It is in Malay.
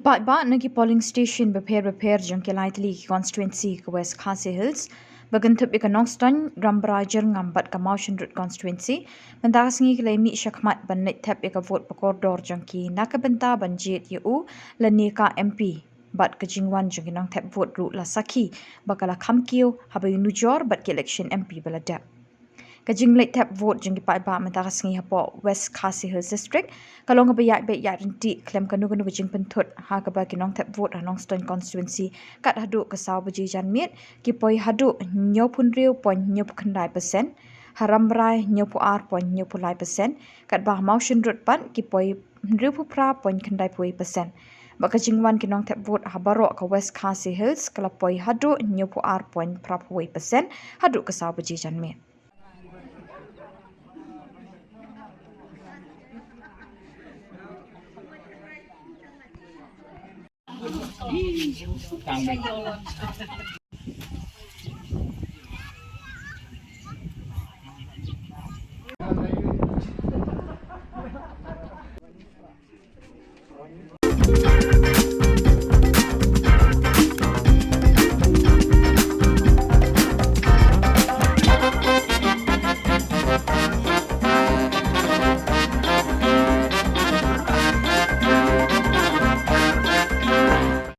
ba nagi polling station beper jang ke lightly constituency ke West Khasi Hills bagan thup ka Nongston Rambrajer ngambat ka Mountain Road constituency bentas ngi ke mi syakmat ban net thap ka vote pakordor jang ki nakabenta banjit yu lani ka MP bat ka jingwan jang nang thap vote ru la sakhi bakala khamkiu habai nujor bat ke election MP balada Kajing late tap vote jeng kipai ba mentara sengi hapo West Khasi Hills District kalong ngabayat be yat renti klem kanu kajing pentut ha ka ba kinong tap vote hanong Stone constituency kat hadu ke saw beji janmit kipoi hadu nyopun riu pon nyop kendai persen haram rai nyopu ar pon nyopu lai persen kat bah motion road pan kipoi riu pupra pon kendai pui persen baka jingwan kinong tap vote habaro ka West Khasi Hills kalapoi hadu nyopu ar pon prapui persen hadu ke saw beji janmit